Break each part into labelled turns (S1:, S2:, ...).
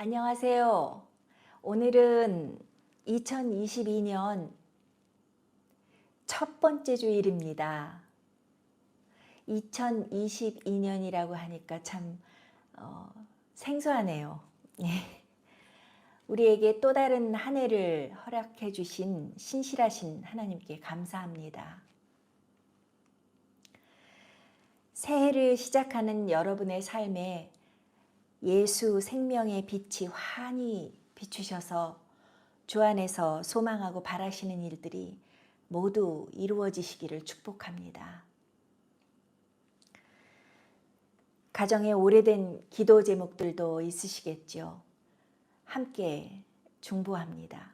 S1: 안녕하세요. 오늘은 2022년 첫 번째 주일입니다. 2022년이라고 하니까 참 생소하네요. 우리에게 또 다른 한 해를 허락해 주신 신실하신 하나님께 감사합니다. 새해를 시작하는 여러분의 삶에 예수 생명의 빛이 환히 비추셔서 주 안에서 소망하고 바라시는 일들이 모두 이루어지시기를 축복합니다. 가정에 오래된 기도 제목들도 있으시겠죠. 함께 중보합니다.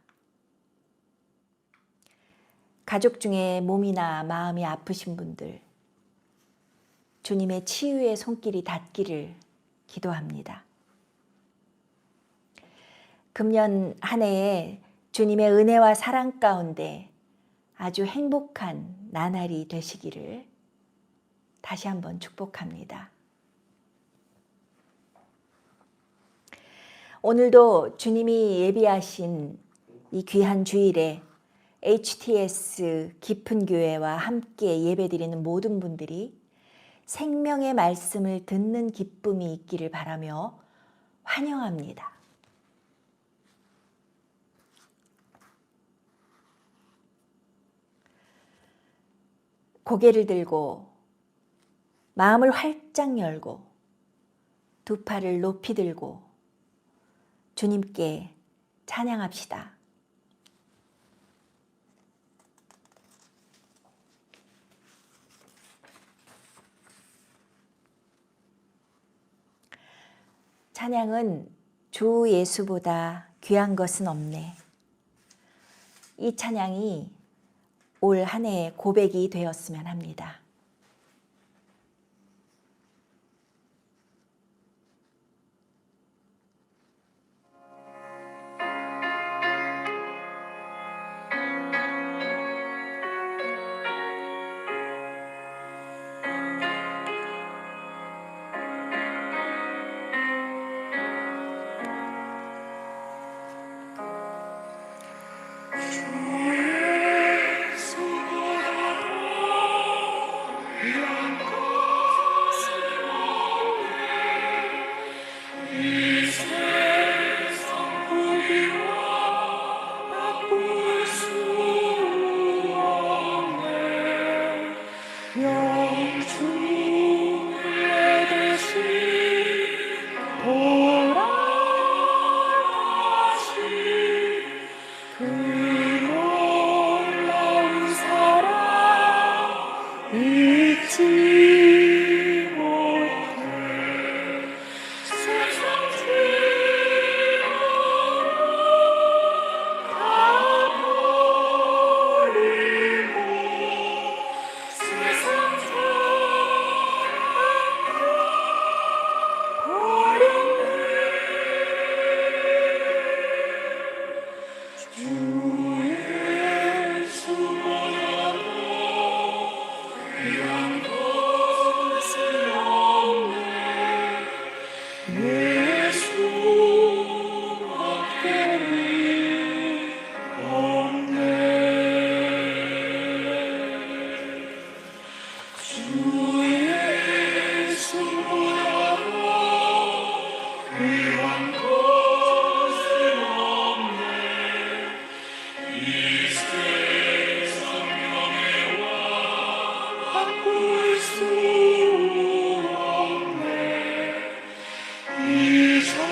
S1: 가족 중에 몸이나 마음이 아프신 분들, 주님의 치유의 손길이 닿기를 기도합니다. 금년 한 해에 주님의 은혜와 사랑 가운데 아주 행복한 나날이 되시기를 다시 한번 축복합니다. 오늘도 주님이 예비하신 이 귀한 주일에 HTS 깊은 교회와 함께 예배드리는 모든 분들이 생명의 말씀을 듣는 기쁨이 있기를 바라며 환영합니다. 고개를 들고 마음을 활짝 열고 두 팔을 높이 들고 주님께 찬양합시다. 찬양은 주 예수보다 귀한 것은 없네. 이 찬양이 올 한 해의 고백이 되었으면 합니다.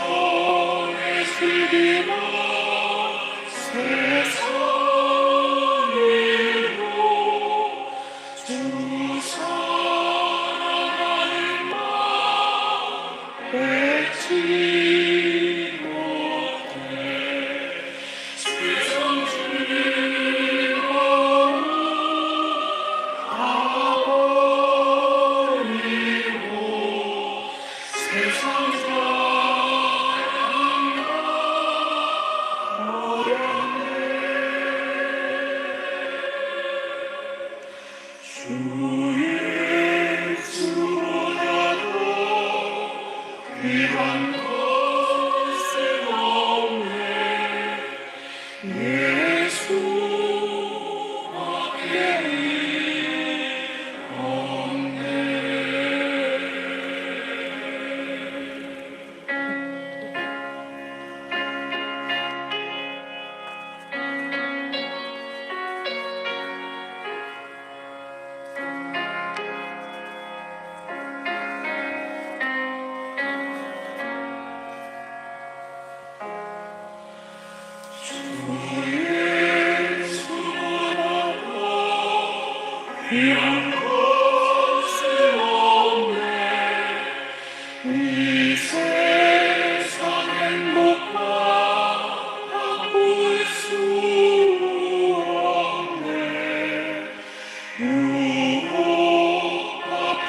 S2: 세상을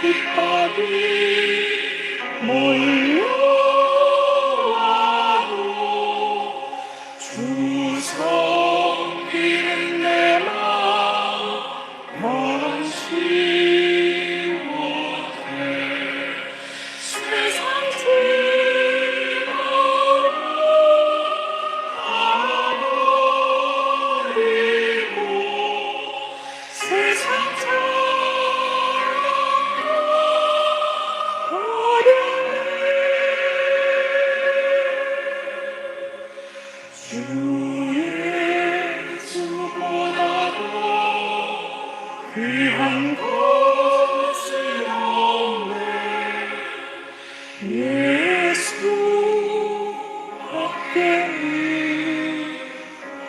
S1: 핍박이 몰려와도 주 섬기는 내 마음 변치 못해. 세상 짐으로 가버리고 세상 주 예수보다도 귀한 것은 없네. 예수밖에는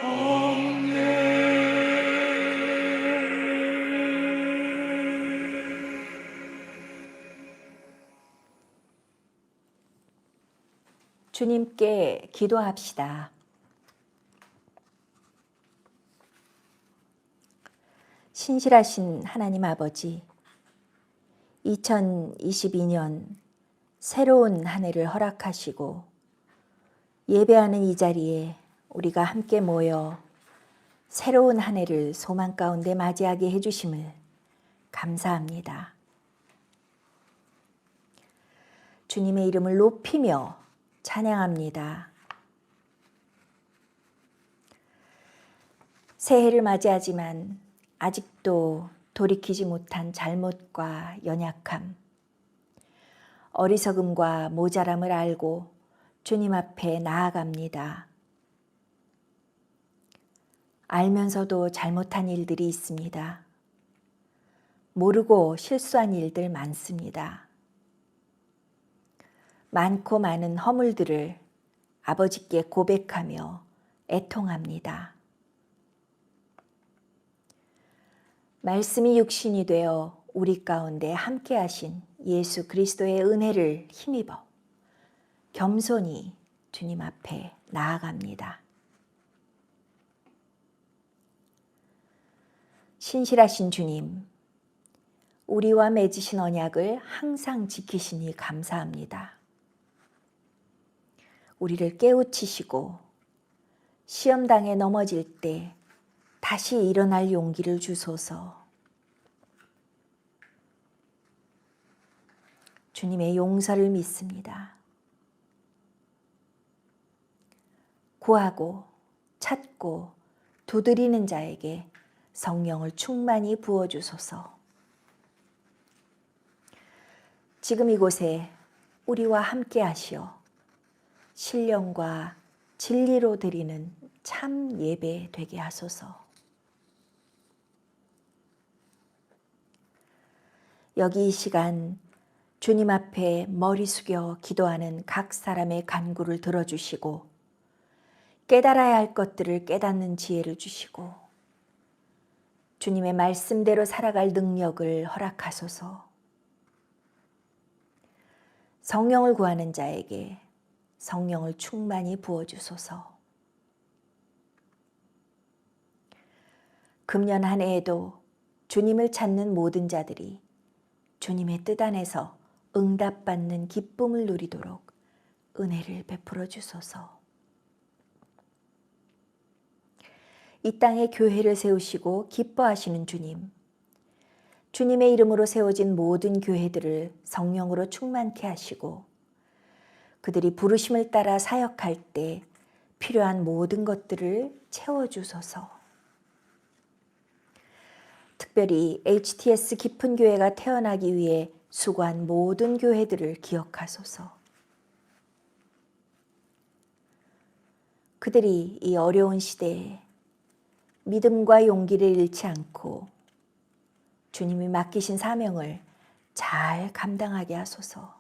S1: 없네. 주님께 기도합시다. 신실하신 하나님 아버지, 2022년 새로운 한 해를 허락하시고 예배하는 이 자리에 우리가 함께 모여 새로운 한 해를 소망 가운데 맞이하게 해주심을 감사합니다. 주님의 이름을 높이며 찬양합니다. 새해를 맞이하지만 아직도 돌이키지 못한 잘못과 연약함, 어리석음과 모자람을 알고 주님 앞에 나아갑니다. 알면서도 잘못한 일들이 있습니다. 모르고 실수한 일들 많습니다. 많고 많은 허물들을 아버지께 고백하며 애통합니다. 말씀이 육신이 되어 우리 가운데 함께 하신 예수 그리스도의 은혜를 힘입어 겸손히 주님 앞에 나아갑니다. 신실하신 주님, 우리와 맺으신 언약을 항상 지키시니 감사합니다. 우리를 깨우치시고 시험당에 넘어질 때 다시 일어날 용기를 주소서. 주님의 용서를 믿습니다. 구하고 찾고 두드리는 자에게 성령을 충만히 부어주소서. 지금 이곳에 우리와 함께 하시어 신령과 진리로 드리는 참 예배 되게 하소서. 여기 이 시간 주님 앞에 머리 숙여 기도하는 각 사람의 간구를 들어주시고 깨달아야 할 것들을 깨닫는 지혜를 주시고 주님의 말씀대로 살아갈 능력을 허락하소서. 성령을 구하는 자에게 성령을 충만히 부어주소서. 금년 한 해에도 주님을 찾는 모든 자들이 주님의 뜻 안에서 응답받는 기쁨을 누리도록 은혜를 베풀어 주소서. 이 땅에 교회를 세우시고 기뻐하시는 주님, 주님의 이름으로 세워진 모든 교회들을 성령으로 충만케 하시고 그들이 부르심을 따라 사역할 때 필요한 모든 것들을 채워주소서. 특별히 HTS 깊은 교회가 태어나기 위해 수고한 모든 교회들을 기억하소서. 그들이 이 어려운 시대에 믿음과 용기를 잃지 않고 주님이 맡기신 사명을 잘 감당하게 하소서.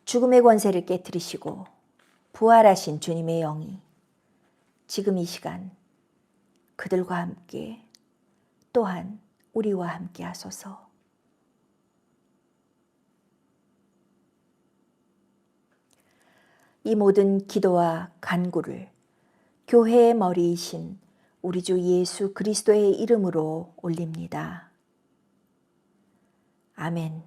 S1: 죽음의 권세를 깨뜨리시고 부활하신 주님의 영이 지금 이 시간 그들과 함께 또한 우리와 함께 하소서. 이 모든 기도와 간구를 교회의 머리이신 우리 주 예수 그리스도의 이름으로 올립니다. 아멘.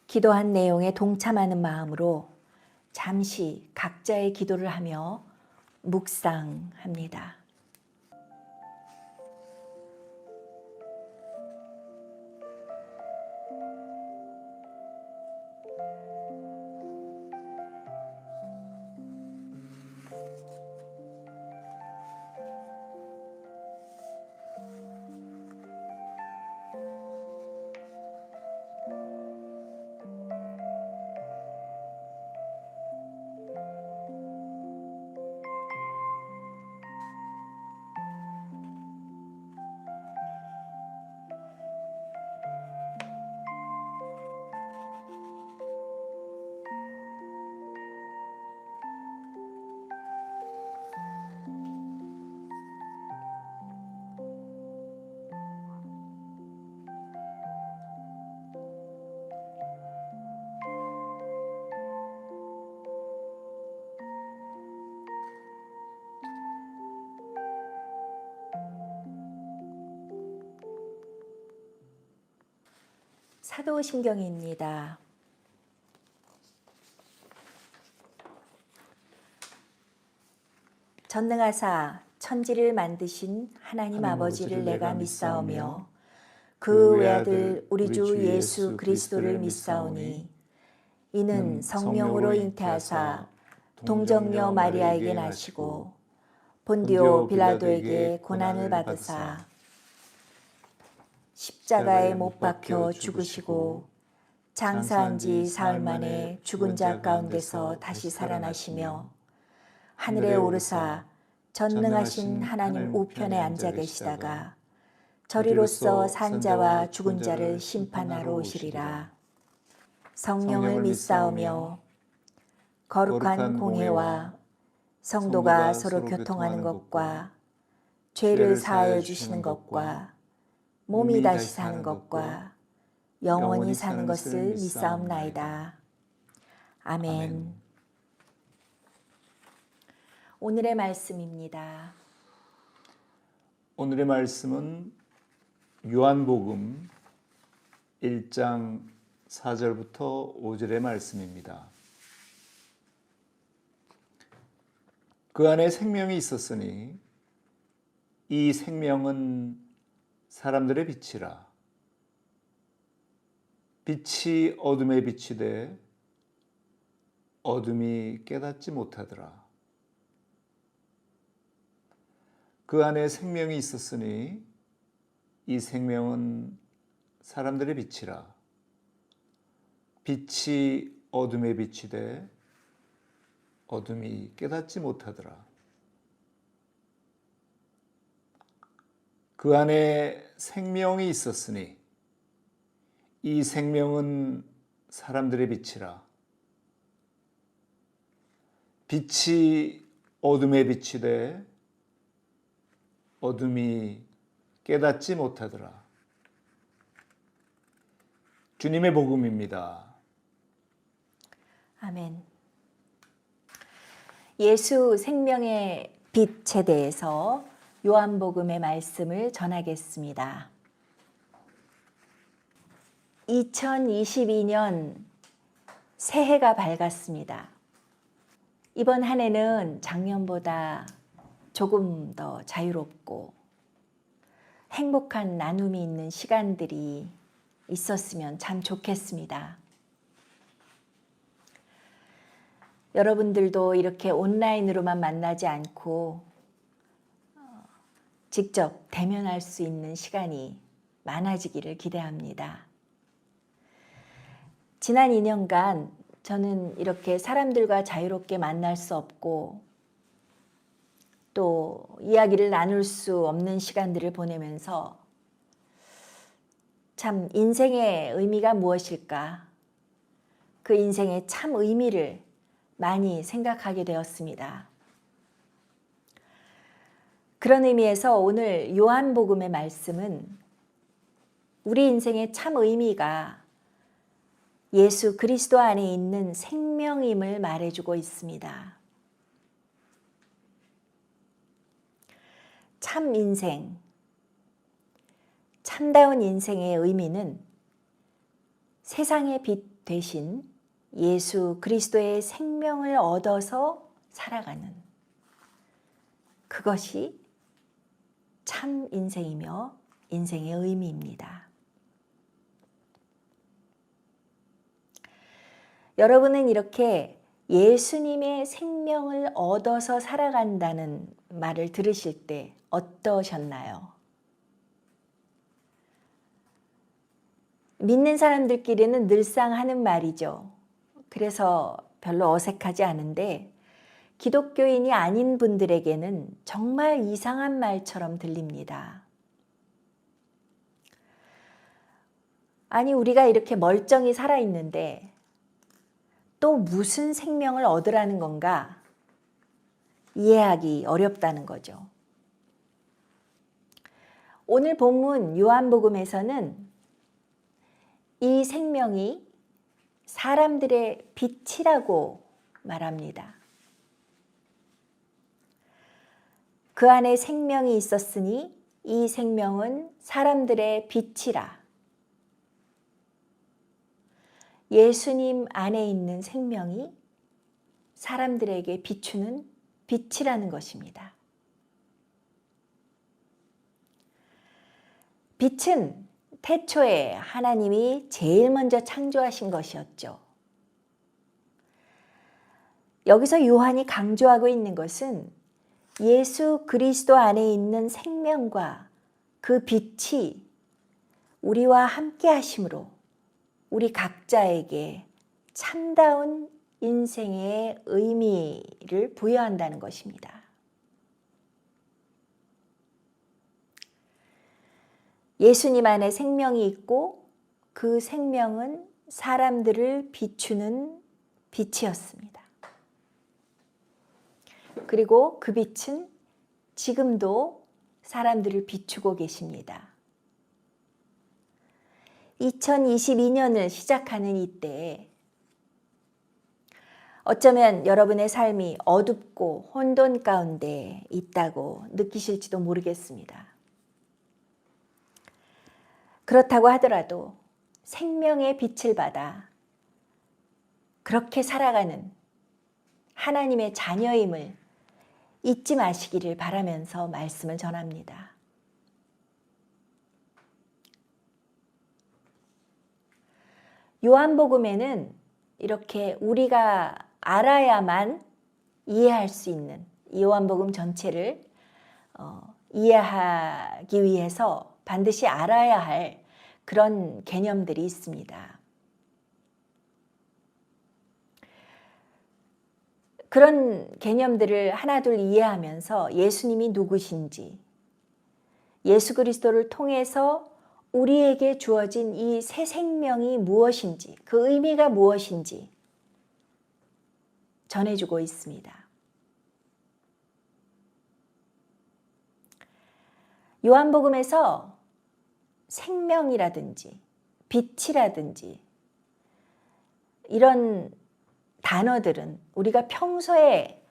S1: 기도한 내용에 동참하는 마음으로 잠시 각자의 기도를 하며 묵상합니다. 사도신경입니다. 전능하사 천지를 만드신 하나님 아버지를 내가 믿사오며 그 외아들 우리 주 예수 그리스도를 믿사오니 이는 성령으로 잉태하사 동정녀 마리아에게 나시고 본디오 빌라도에게 고난을 받으사 십자가에 못 박혀 죽으시고 장사한 지 사흘 만에 죽은 자 가운데서 다시 살아나시며 하늘에 오르사 전능하신 하나님 우편에 앉아 계시다가 저리로서 산 자와 죽은 자를 심판하러 오시리라. 성령을 믿사오며 거룩한 공회와 성도가 서로 교통하는 것과 죄를 사하여 주시는 것과 몸이 다시 사는 것과 영원히 사는 것을 믿사옵나이다. 아멘. 오늘의 말씀입니다.
S2: 오늘의 말씀은 요한복음 1장 4절부터 5절의 말씀입니다. 그 안에 생명이 있었으니 이 생명은 사람들의 빛이라. 빛이 어둠에 비치되 어둠이 깨닫지 못하더라. 그 안에 생명이 있었으니 이 생명은 사람들의 빛이라. 빛이 어둠에 비치되 어둠이 깨닫지 못하더라. 그 안에 생명이 있었으니 이 생명은 사람들의 빛이라. 빛이 어둠에 비치되 어둠이 깨닫지 못하더라. 주님의 복음입니다.
S1: 아멘. 예수 생명의 빛에 대해서 요한복음의 말씀을 전하겠습니다. 2022년 새해가 밝았습니다. 이번 한 해는 작년보다 조금 더 자유롭고 행복한 나눔이 있는 시간들이 있었으면 참 좋겠습니다. 여러분들도 이렇게 온라인으로만 만나지 않고 직접 대면할 수 있는 시간이 많아지기를 기대합니다. 지난 2년간 저는 이렇게 사람들과 자유롭게 만날 수 없고 또 이야기를 나눌 수 없는 시간들을 보내면서 참 인생의 의미가 무엇일까? 그 인생의 참 의미를 많이 생각하게 되었습니다. 그런 의미에서 오늘 요한복음의 말씀은 우리 인생의 참 의미가 예수 그리스도 안에 있는 생명임을 말해주고 있습니다. 참 인생, 참다운 인생의 의미는 세상의 빛 대신 예수 그리스도의 생명을 얻어서 살아가는 그것이 참 인생이며 인생의 의미입니다. 여러분은 이렇게 예수님의 생명을 얻어서 살아간다는 말을 들으실 때 어떠셨나요? 믿는 사람들끼리는 늘상 하는 말이죠. 그래서 별로 어색하지 않은데 기독교인이 아닌 분들에게는 정말 이상한 말처럼 들립니다. 아니, 우리가 이렇게 멀쩡히 살아있는데 또 무슨 생명을 얻으라는 건가? 이해하기 어렵다는 거죠. 오늘 본문 요한복음에서는 이 생명이 사람들의 빛이라고 말합니다. 그 안에 생명이 있었으니 이 생명은 사람들의 빛이라. 예수님 안에 있는 생명이 사람들에게 비추는 빛이라는 것입니다. 빛은 태초에 하나님이 제일 먼저 창조하신 것이었죠. 여기서 요한이 강조하고 있는 것은 예수 그리스도 안에 있는 생명과 그 빛이 우리와 함께 하심으로 우리 각자에게 참다운 인생의 의미를 부여한다는 것입니다. 예수님 안에 생명이 있고 그 생명은 사람들을 비추는 빛이었습니다. 그리고 그 빛은 지금도 사람들을 비추고 계십니다. 2022년을 시작하는 이때에 어쩌면 여러분의 삶이 어둡고 혼돈 가운데 있다고 느끼실지도 모르겠습니다. 그렇다고 하더라도 생명의 빛을 받아 그렇게 살아가는 하나님의 자녀임을 잊지 마시기를 바라면서 말씀을 전합니다. 요한복음에는 이렇게 우리가 알아야만 이해할 수 있는 요한복음 전체를 이해하기 위해서 반드시 알아야 할 그런 개념들이 있습니다. 그런 개념들을 하나둘 이해하면서 예수님이 누구신지, 예수 그리스도를 통해서 우리에게 주어진 이 새 생명이 무엇인지, 그 의미가 무엇인지 전해주고 있습니다. 요한복음에서 생명이라든지 빛이라든지 이런 단어들은 우리가 평소에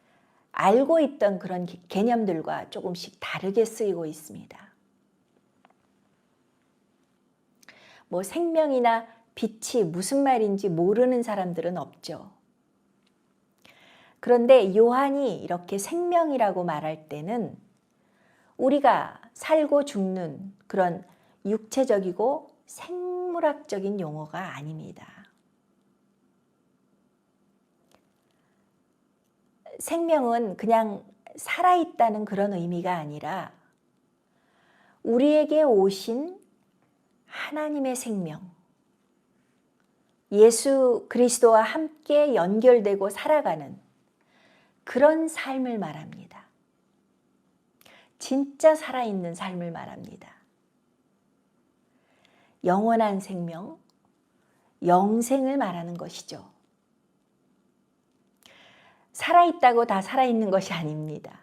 S1: 알고 있던 그런 개념들과 조금씩 다르게 쓰이고 있습니다. 뭐 생명이나 빛이 무슨 말인지 모르는 사람들은 없죠. 그런데 요한이 이렇게 생명이라고 말할 때는 우리가 살고 죽는 그런 육체적이고 생물학적인 용어가 아닙니다. 생명은 그냥 살아있다는 그런 의미가 아니라 우리에게 오신 하나님의 생명, 예수 그리스도와 함께 연결되고 살아가는 그런 삶을 말합니다. 진짜 살아있는 삶을 말합니다. 영원한 생명, 영생을 말하는 것이죠. 살아있다고 다 살아있는 것이 아닙니다.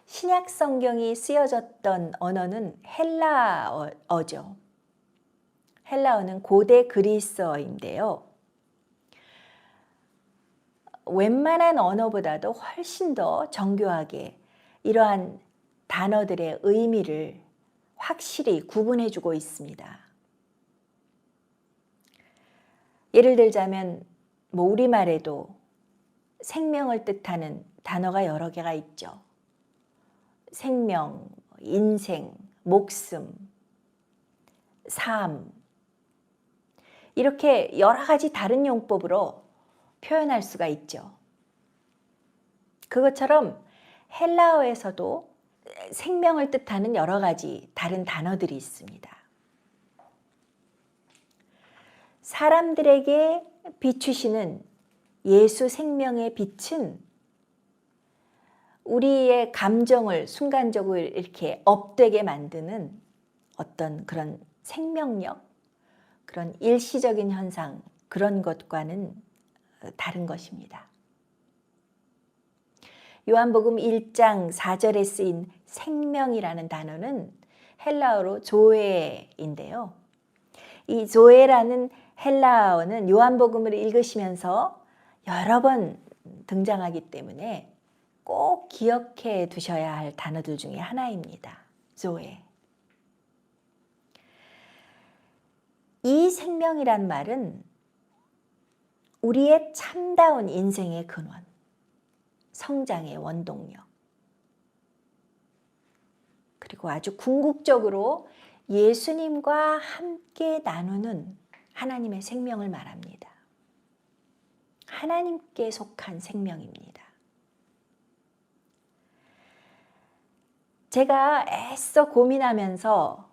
S1: 신약 성경이 쓰여졌던 언어는 헬라어죠. 헬라어는 고대 그리스어인데요. 웬만한 언어보다도 훨씬 더 정교하게 이러한 단어들의 의미를 확실히 구분해주고 있습니다. 예를 들자면 우리말에도 생명을 뜻하는 단어가 여러 개가 있죠. 생명, 인생, 목숨, 삶, 이렇게 여러 가지 다른 용법으로 표현할 수가 있죠. 그것처럼 헬라어에서도 생명을 뜻하는 여러 가지 다른 단어들이 있습니다. 사람들에게 비추시는 예수 생명의 빛은 우리의 감정을 순간적으로 이렇게 업되게 만드는 어떤 그런 생명력, 그런 일시적인 현상, 그런 것과는 다른 것입니다. 요한복음 1장 4절에 쓰인 생명이라는 단어는 헬라어로 조에인데요. 이 조에라는 헬라어는 요한복음을 읽으시면서 여러 번 등장하기 때문에 꼭 기억해 두셔야 할 단어들 중에 하나입니다. 조에. 이 생명이란 말은 우리의 참다운 인생의 근원, 성장의 원동력, 그리고 아주 궁극적으로 예수님과 함께 나누는 하나님의 생명을 말합니다. 하나님께 속한 생명입니다. 제가 애써 고민하면서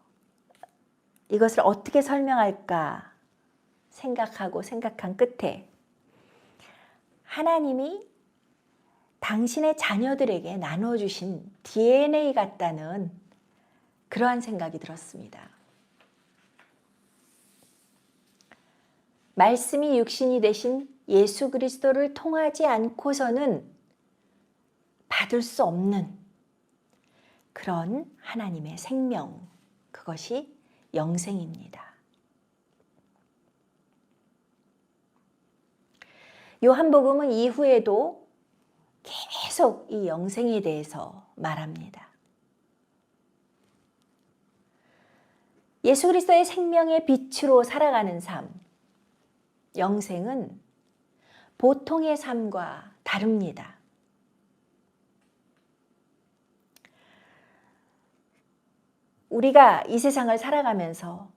S1: 이것을 어떻게 설명할까 생각한 끝에 하나님이 당신의 자녀들에게 나눠주신 DNA 같다는 그러한 생각이 들었습니다. 말씀이 육신이 되신 예수 그리스도를 통하지 않고서는 받을 수 없는 그런 하나님의 생명, 그것이 영생입니다. 요한복음은 이후에도 계속 이 영생에 대해서 말합니다. 예수 그리스도의 생명의 빛으로 살아가는 삶, 영생은 보통의 삶과 다릅니다. 우리가 이 세상을 살아가면서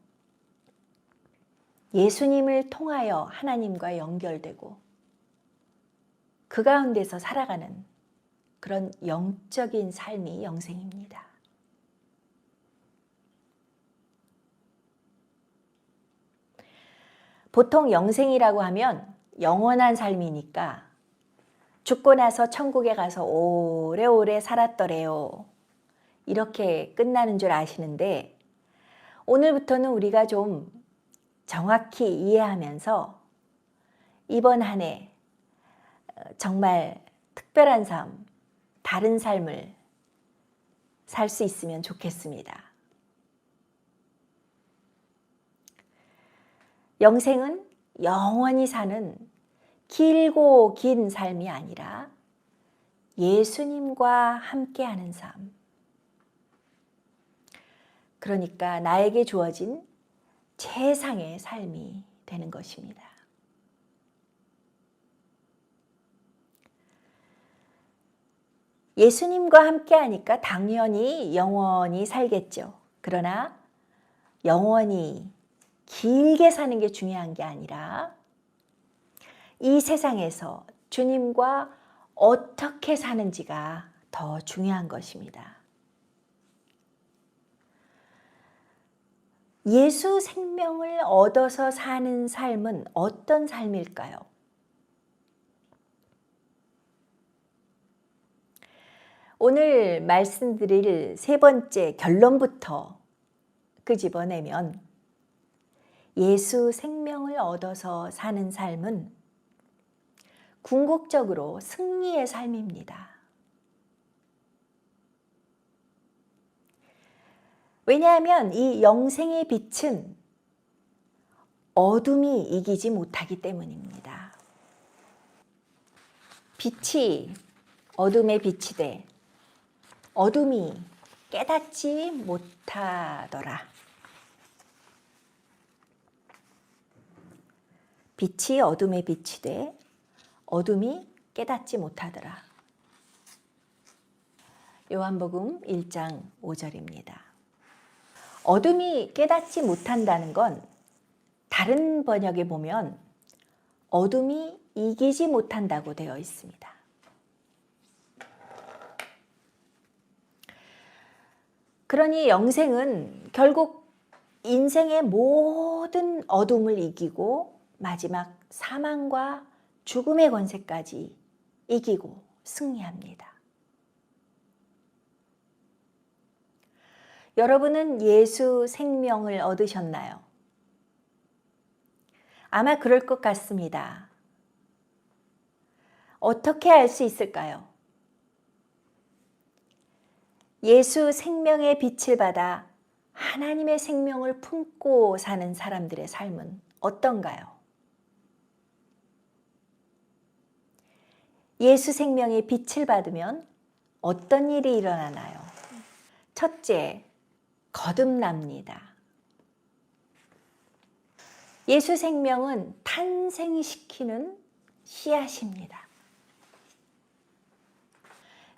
S1: 예수님을 통하여 하나님과 연결되고 그 가운데서 살아가는 그런 영적인 삶이 영생입니다. 보통 영생이라고 하면 영원한 삶이니까 죽고 나서 천국에 가서 오래오래 살았더래요. 이렇게 끝나는 줄 아시는데 오늘부터는 우리가 좀 정확히 이해하면서 이번 한 해 정말 특별한 삶, 다른 삶을 살 수 있으면 좋겠습니다. 영생은 영원히 사는 길고 긴 삶이 아니라 예수님과 함께하는 삶. 그러니까 나에게 주어진 최상의 삶이 되는 것입니다. 예수님과 함께하니까 당연히 영원히 살겠죠. 그러나 영원히 길게 사는 게 중요한 게 아니라 이 세상에서 주님과 어떻게 사는지가 더 중요한 것입니다. 예수 생명을 얻어서 사는 삶은 어떤 삶일까요? 오늘 말씀드릴 세 번째 결론부터 끄집어내면 예수 생명을 얻어서 사는 삶은 궁극적으로 승리의 삶입니다. 왜냐하면 이 영생의 빛은 어둠이 이기지 못하기 때문입니다. 빛이 어둠에 비치되 어둠이 깨닫지 못하더라. 빛이 어둠에 비치되 어둠이 깨닫지 못하더라. 요한복음 1장 5절입니다. 어둠이 깨닫지 못한다는 건 다른 번역에 보면 어둠이 이기지 못한다고 되어 있습니다. 그러니 영생은 결국 인생의 모든 어둠을 이기고 마지막 사망과 죽음의 권세까지 이기고 승리합니다. 여러분은 예수 생명을 얻으셨나요? 아마 그럴 것 같습니다. 어떻게 알 수 있을까요? 예수 생명의 빛을 받아 하나님의 생명을 품고 사는 사람들의 삶은 어떤가요? 예수 생명의 빛을 받으면 어떤 일이 일어나나요? 첫째, 거듭납니다. 예수 생명은 탄생시키는 씨앗입니다.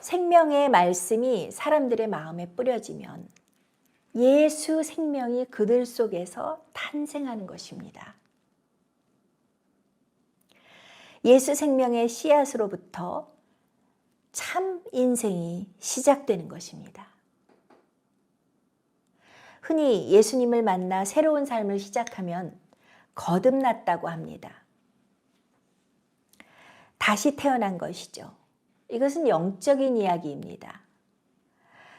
S1: 생명의 말씀이 사람들의 마음에 뿌려지면 예수 생명이 그들 속에서 탄생하는 것입니다. 예수 생명의 씨앗으로부터 참 인생이 시작되는 것입니다. 흔히 예수님을 만나 새로운 삶을 시작하면 거듭났다고 합니다. 다시 태어난 것이죠. 이것은 영적인 이야기입니다.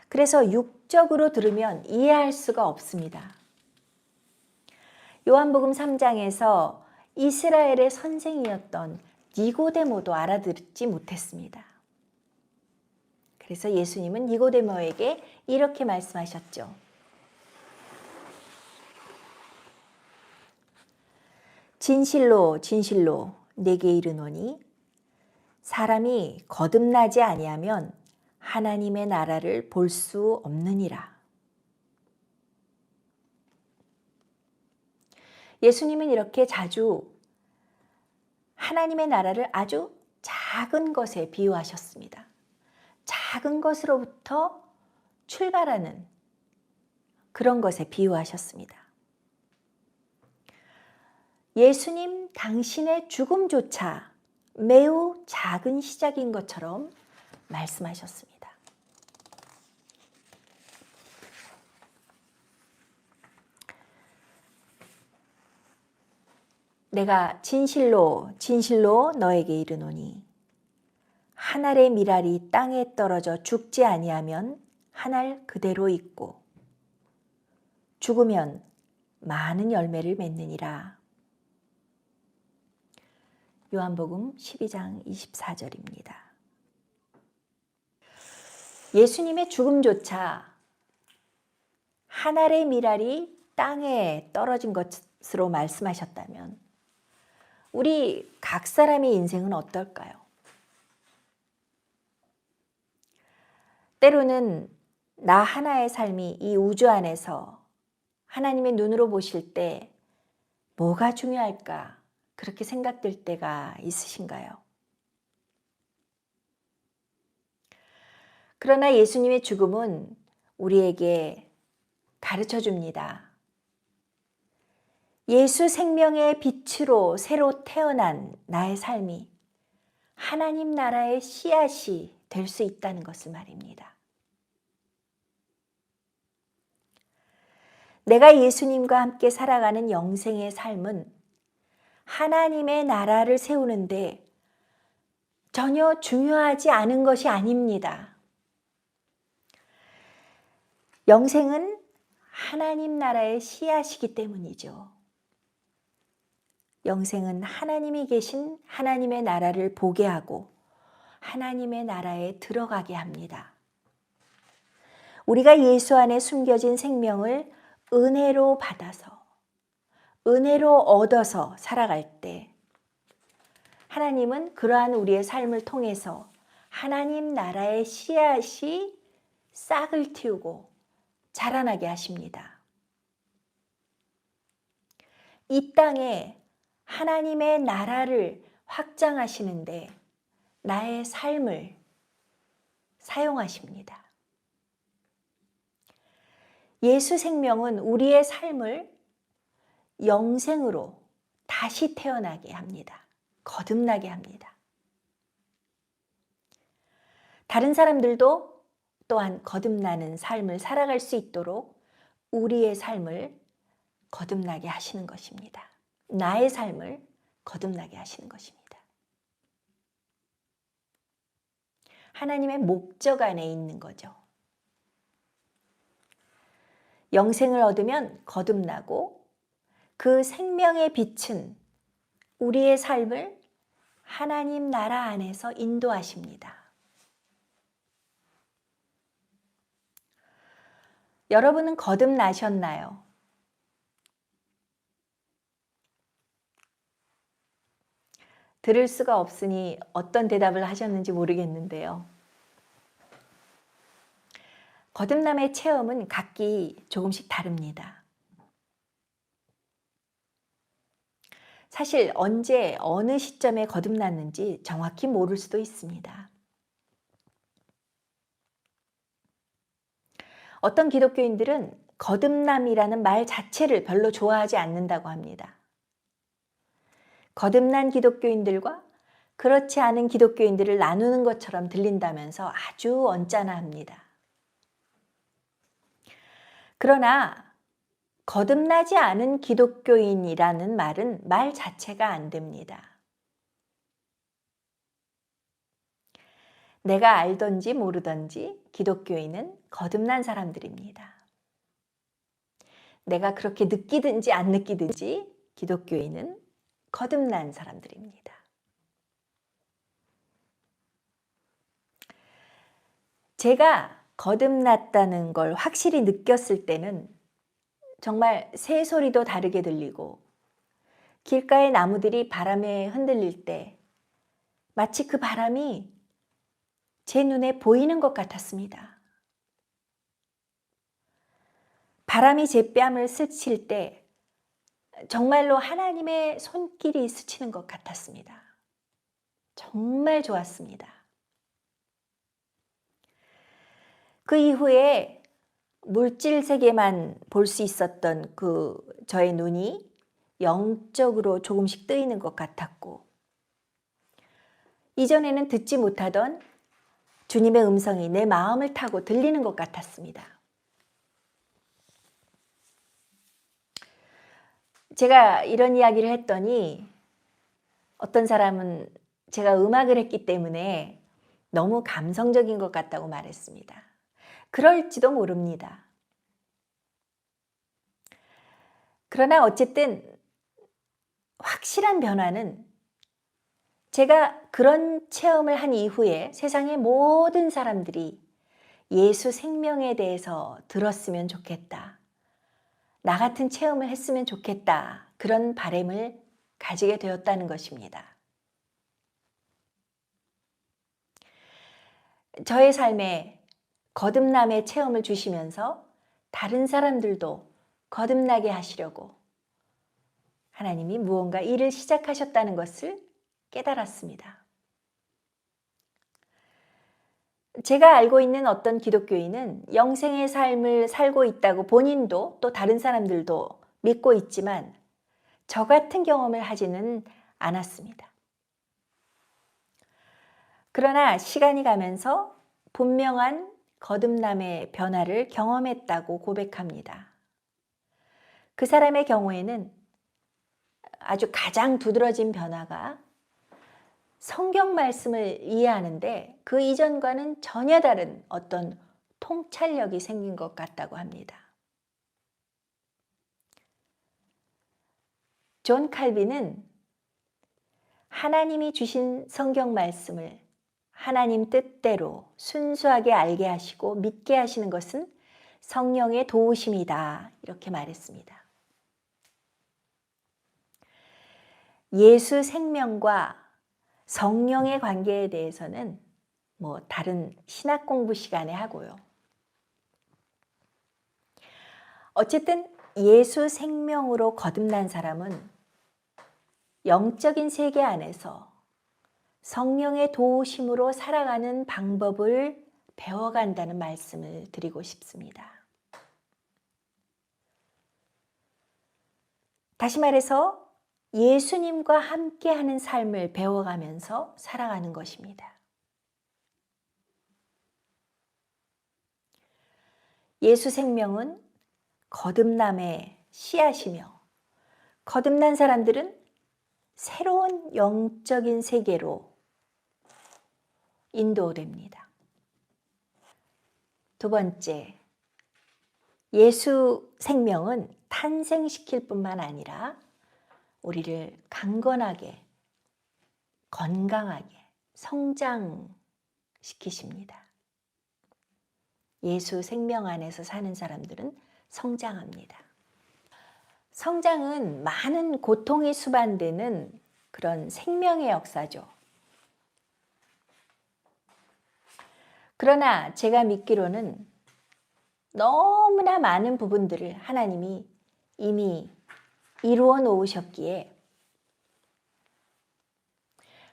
S1: 그래서 육적으로 들으면 이해할 수가 없습니다. 요한복음 3장에서 이스라엘의 선생이었던 니고데모도 알아듣지 못했습니다. 그래서 예수님은 니고데모에게 이렇게 말씀하셨죠. 진실로 진실로 내게 이르노니 사람이 거듭나지 아니하면 하나님의 나라를 볼 수 없느니라. 예수님은 이렇게 자주 하나님의 나라를 아주 작은 것에 비유하셨습니다. 작은 것으로부터 출발하는 그런 것에 비유하셨습니다. 예수님 당신의 죽음조차 매우 작은 시작인 것처럼 말씀하셨습니다. 내가 진실로 진실로 너에게 이르노니 한 알의 밀알이 땅에 떨어져 죽지 아니하면 한 알 그대로 있고 죽으면 많은 열매를 맺느니라. 요한복음 12장 24절입니다. 예수님의 죽음조차 한 알의 밀알이 땅에 떨어진 것으로 말씀하셨다면 우리 각 사람의 인생은 어떨까요? 때로는 나 하나의 삶이 이 우주 안에서 하나님의 눈으로 보실 때 뭐가 중요할까? 그렇게 생각될 때가 있으신가요? 그러나 예수님의 죽음은 우리에게 가르쳐 줍니다. 예수 생명의 빛으로 새로 태어난 나의 삶이 하나님 나라의 씨앗이 될 수 있다는 것을 말입니다. 내가 예수님과 함께 살아가는 영생의 삶은 하나님의 나라를 세우는데 전혀 중요하지 않은 것이 아닙니다. 영생은 하나님 나라의 씨앗이기 때문이죠. 영생은 하나님이 계신 하나님의 나라를 보게 하고 하나님의 나라에 들어가게 합니다. 우리가 예수 안에 숨겨진 생명을 은혜로 받아서 은혜로 얻어서 살아갈 때 하나님은 그러한 우리의 삶을 통해서 하나님 나라의 씨앗이 싹을 틔우고 자라나게 하십니다. 이 땅에 하나님의 나라를 확장하시는데 나의 삶을 사용하십니다. 예수 생명은 우리의 삶을 영생으로 다시 태어나게 합니다. 거듭나게 합니다. 다른 사람들도 또한 거듭나는 삶을 살아갈 수 있도록 우리의 삶을 거듭나게 하시는 것입니다. 나의 삶을 거듭나게 하시는 것입니다. 하나님의 목적 안에 있는 거죠. 영생을 얻으면 거듭나고 그 생명의 빛은 우리의 삶을 하나님 나라 안에서 인도하십니다. 여러분은 거듭나셨나요? 들을 수가 없으니 어떤 대답을 하셨는지 모르겠는데요. 거듭남의 체험은 각기 조금씩 다릅니다. 사실 언제 어느 시점에 거듭났는지 정확히 모를 수도 있습니다. 어떤 기독교인들은 거듭남이라는 말 자체를 별로 좋아하지 않는다고 합니다. 거듭난 기독교인들과 그렇지 않은 기독교인들을 나누는 것처럼 들린다면서 아주 언짢아합니다. 그러나 거듭나지 않은 기독교인이라는 말은 말 자체가 안 됩니다. 내가 알던지 모르던지 기독교인은 거듭난 사람들입니다. 내가 그렇게 느끼든지 안 느끼든지 기독교인은 거듭난 사람들입니다. 제가 거듭났다는 걸 확실히 느꼈을 때는 정말 새소리도 다르게 들리고 길가의 나무들이 바람에 흔들릴 때 마치 그 바람이 제 눈에 보이는 것 같았습니다. 바람이 제 뺨을 스칠 때 정말로 하나님의 손길이 스치는 것 같았습니다. 정말 좋았습니다. 그 이후에 물질 세계만 볼 수 있었던 그 저의 눈이 영적으로 조금씩 뜨이는 것 같았고, 이전에는 듣지 못하던 주님의 음성이 내 마음을 타고 들리는 것 같았습니다. 제가 이런 이야기를 했더니 어떤 사람은 제가 음악을 했기 때문에 너무 감성적인 것 같다고 말했습니다. 그럴지도 모릅니다. 그러나 어쨌든 확실한 변화는 제가 그런 체험을 한 이후에 세상의 모든 사람들이 예수 생명에 대해서 들었으면 좋겠다. 나 같은 체험을 했으면 좋겠다. 그런 바람을 가지게 되었다는 것입니다. 저의 삶에 거듭남의 체험을 주시면서 다른 사람들도 거듭나게 하시려고 하나님이 무언가 일을 시작하셨다는 것을 깨달았습니다. 제가 알고 있는 어떤 기독교인은 영생의 삶을 살고 있다고 본인도 또 다른 사람들도 믿고 있지만 저 같은 경험을 하지는 않았습니다. 그러나 시간이 가면서 분명한 거듭남의 변화를 경험했다고 고백합니다. 그 사람의 경우에는 아주 가장 두드러진 변화가 성경 말씀을 이해하는데 그 이전과는 전혀 다른 어떤 통찰력이 생긴 것 같다고 합니다. 존 칼빈은 하나님이 주신 성경 말씀을 하나님 뜻대로 순수하게 알게 하시고 믿게 하시는 것은 성령의 도우심이다. 이렇게 말했습니다. 예수 생명과 성령의 관계에 대해서는 뭐 다른 신학 공부 시간에 하고요. 어쨌든 예수 생명으로 거듭난 사람은 영적인 세계 안에서 성령의 도우심으로 살아가는 방법을 배워간다는 말씀을 드리고 싶습니다. 다시 말해서 예수님과 함께하는 삶을 배워가면서 살아가는 것입니다. 예수 생명은 거듭남의 씨앗이며 거듭난 사람들은 새로운 영적인 세계로 인도됩니다. 두 번째, 예수 생명은 탄생시킬 뿐만 아니라 우리를 강건하게, 건강하게 성장시키십니다. 예수 생명 안에서 사는 사람들은 성장합니다. 성장은 많은 고통이 수반되는 그런 생명의 역사죠. 그러나 제가 믿기로는 너무나 많은 부분들을 하나님이 이미 이루어 놓으셨기에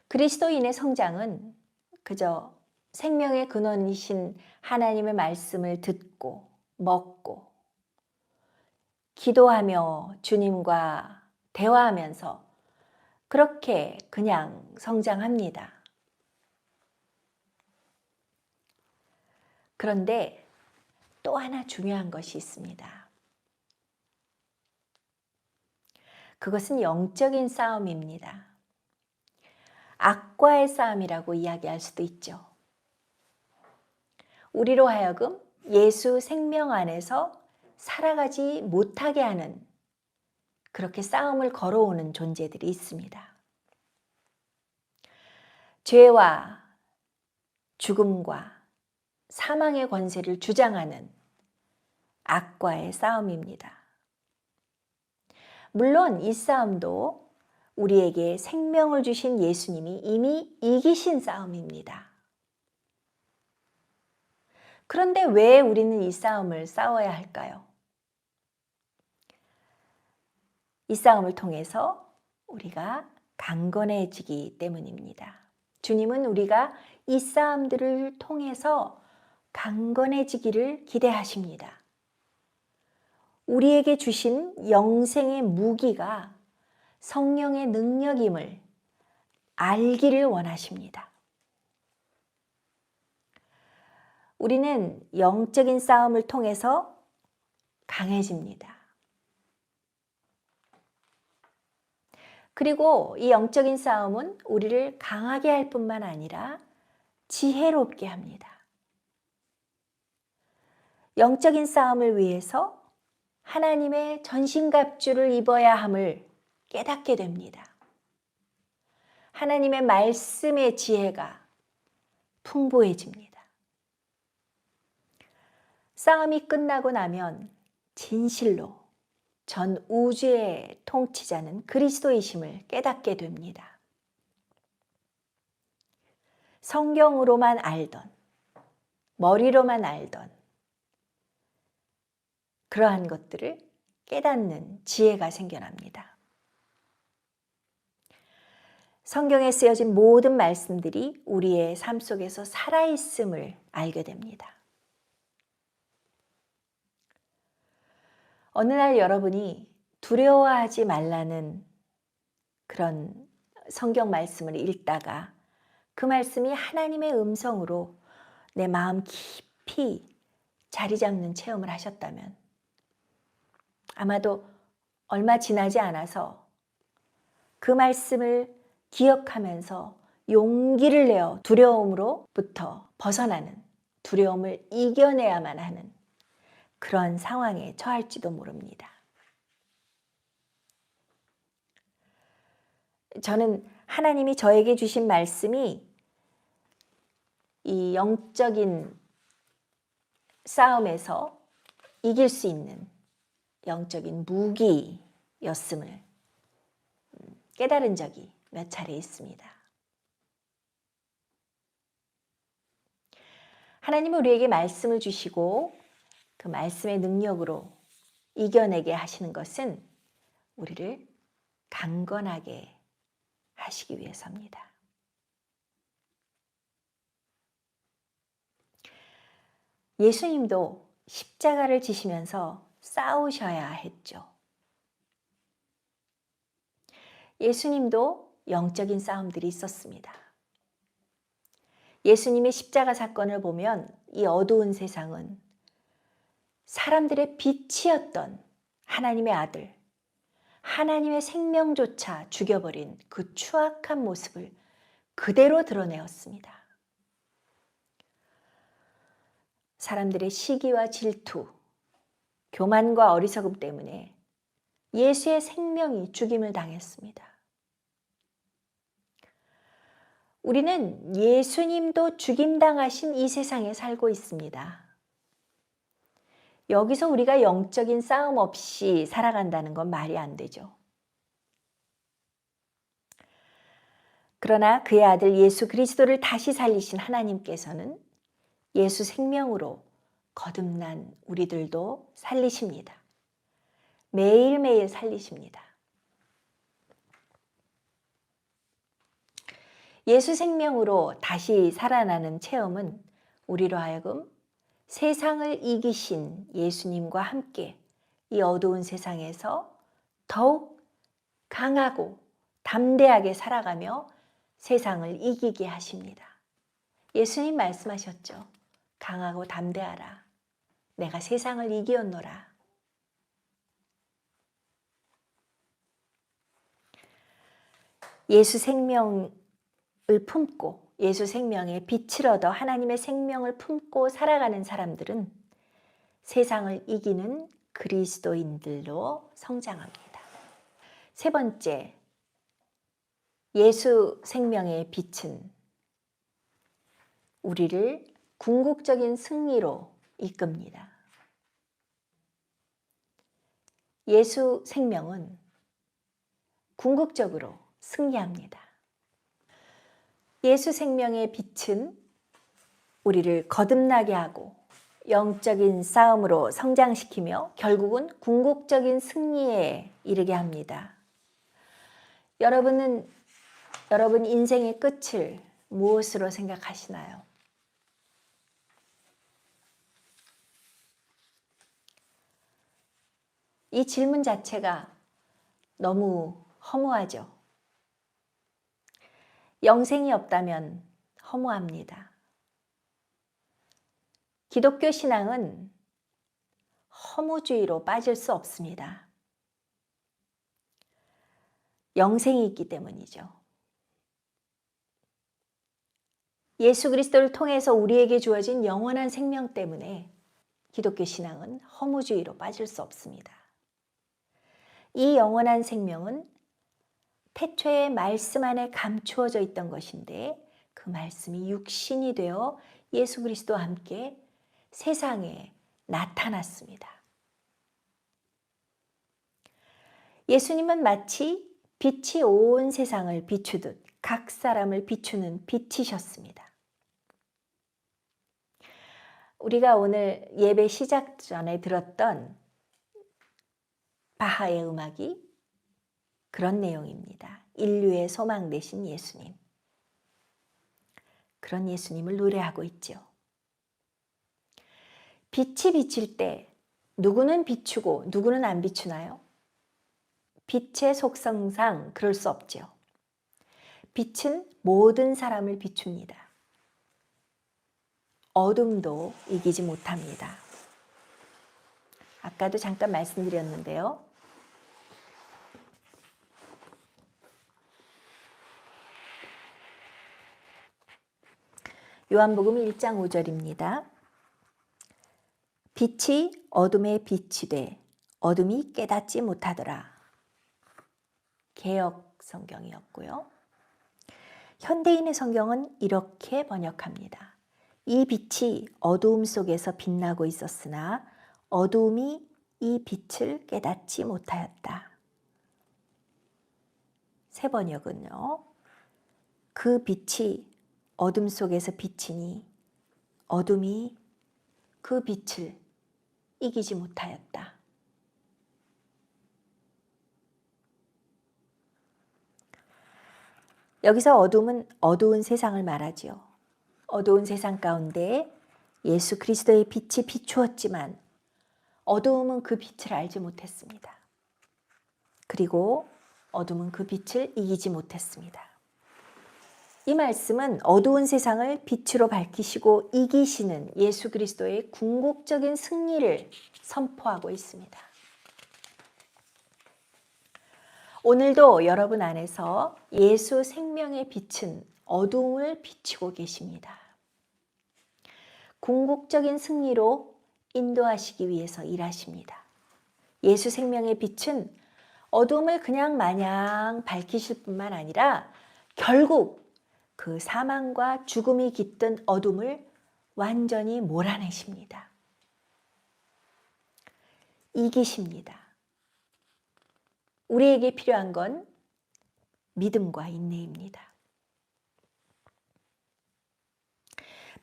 S1: 그리스도인의 성장은 그저 생명의 근원이신 하나님의 말씀을 듣고 먹고 기도하며 주님과 대화하면서 그렇게 그냥 성장합니다. 그런데 또 하나 중요한 것이 있습니다. 그것은 영적인 싸움입니다. 악과의 싸움이라고 이야기할 수도 있죠. 우리로 하여금 예수 생명 안에서 살아가지 못하게 하는 그렇게 싸움을 걸어오는 존재들이 있습니다. 죄와 죽음과 사망의 권세를 주장하는 악과의 싸움입니다. 물론 이 싸움도 우리에게 생명을 주신 예수님이 이미 이기신 싸움입니다. 그런데 왜 우리는 이 싸움을 싸워야 할까요? 이 싸움을 통해서 우리가 강건해지기 때문입니다. 주님은 우리가 이 싸움들을 통해서 강건해지기를 기대하십니다. 우리에게 주신 영생의 무기가 성령의 능력임을 알기를 원하십니다. 우리는 영적인 싸움을 통해서 강해집니다. 그리고 이 영적인 싸움은 우리를 강하게 할 뿐만 아니라 지혜롭게 합니다. 영적인 싸움을 위해서 하나님의 전신갑주를 입어야 함을 깨닫게 됩니다. 하나님의 말씀의 지혜가 풍부해집니다. 싸움이 끝나고 나면 진실로 전 우주의 통치자는 그리스도이심을 깨닫게 됩니다. 성경으로만 알던, 머리로만 알던 그러한 것들을 깨닫는 지혜가 생겨납니다. 성경에 쓰여진 모든 말씀들이 우리의 삶 속에서 살아있음을 알게 됩니다. 어느 날 여러분이 두려워하지 말라는 그런 성경 말씀을 읽다가 그 말씀이 하나님의 음성으로 내 마음 깊이 자리 잡는 체험을 하셨다면 아마도 얼마 지나지 않아서 그 말씀을 기억하면서 용기를 내어 두려움으로부터 벗어나는, 두려움을 이겨내야만 하는 그런 상황에 처할지도 모릅니다. 저는 하나님이 저에게 주신 말씀이 이 영적인 싸움에서 이길 수 있는 영적인 무기였음을 깨달은 적이 몇 차례 있습니다. 하나님은 우리에게 말씀을 주시고 그 말씀의 능력으로 이겨내게 하시는 것은 우리를 강건하게 하시기 위해서입니다. 예수님도 십자가를 지시면서 싸우셔야 했죠. 예수님도 영적인 싸움들이 있었습니다. 예수님의 십자가 사건을 보면 이 어두운 세상은 사람들의 빛이었던 하나님의 아들, 하나님의 생명조차 죽여버린 그 추악한 모습을 그대로 드러내었습니다. 사람들의 시기와 질투, 교만과 어리석음 때문에 예수의 생명이 죽임을 당했습니다. 우리는 예수님도 죽임당하신 이 세상에 살고 있습니다. 여기서 우리가 영적인 싸움 없이 살아간다는 건 말이 안 되죠. 그러나 그의 아들 예수 그리스도를 다시 살리신 하나님께서는 예수 생명으로 거듭난 우리들도 살리십니다. 매일매일 살리십니다. 예수 생명으로 다시 살아나는 체험은 우리로 하여금 세상을 이기신 예수님과 함께 이 어두운 세상에서 더욱 강하고 담대하게 살아가며 세상을 이기게 하십니다. 예수님 말씀하셨죠. 강하고 담대하라. 내가 세상을 이기었노라. 예수 생명을 품고 예수 생명의 빛을 얻어 하나님의 생명을 품고 살아가는 사람들은 세상을 이기는 그리스도인들로 성장합니다. 세 번째, 예수 생명의 빛은 우리를 궁극적인 승리로 이끕니다. 예수 생명은 궁극적으로 승리합니다. 예수 생명의 빛은 우리를 거듭나게 하고 영적인 싸움으로 성장시키며 결국은 궁극적인 승리에 이르게 합니다. 여러분 인생의 끝을 무엇으로 생각하시나요? 이 질문 자체가 너무 허무하죠. 영생이 없다면 허무합니다. 기독교 신앙은 허무주의로 빠질 수 없습니다. 영생이 있기 때문이죠. 예수 그리스도를 통해서 우리에게 주어진 영원한 생명 때문에 기독교 신앙은 허무주의로 빠질 수 없습니다. 이 영원한 생명은 태초에 말씀 안에 감추어져 있던 것인데 그 말씀이 육신이 되어 예수 그리스도와 함께 세상에 나타났습니다. 예수님은 마치 빛이 온 세상을 비추듯 각 사람을 비추는 빛이셨습니다. 우리가 오늘 예배 시작 전에 들었던 바하의 음악이 그런 내용입니다. 인류의 소망 되신 예수님. 그런 예수님을 노래하고 있죠. 빛이 비칠 때 누구는 비추고 누구는 안 비추나요? 빛의 속성상 그럴 수 없죠. 빛은 모든 사람을 비춥니다. 어둠도 이기지 못합니다. 아까도 잠깐 말씀드렸는데요. 요한복음 1장 5절입니다. 빛이 어둠에 빛이 돼 어둠이 깨닫지 못하더라. 개역 성경이었고요. 현대인의 성경은 이렇게 번역합니다. 이 빛이 어두움 속에서 빛나고 있었으나 어두움이 이 빛을 깨닫지 못하였다. 새 번역은요. 그 빛이 어둠 속에서 비치니 어둠이 그 빛을 이기지 못하였다. 여기서 어둠은 어두운 세상을 말하지요. 어두운 세상 가운데 예수 그리스도의 빛이 비추었지만 어두움은 그 빛을 알지 못했습니다. 그리고 어둠은 그 빛을 이기지 못했습니다. 이 말씀은 어두운 세상을 빛으로 밝히시고 이기시는 예수 그리스도의 궁극적인 승리를 선포하고 있습니다. 오늘도 여러분 안에서 예수 생명의 빛은 어두움을 비추고 계십니다. 궁극적인 승리로 인도하시기 위해서 일하십니다. 예수 생명의 빛은 어둠을 그냥 마냥 밝히실 뿐만 아니라 결국 그 사망과 죽음이 깃든 어둠을 완전히 몰아내십니다. 이기십니다. 우리에게 필요한 건 믿음과 인내입니다.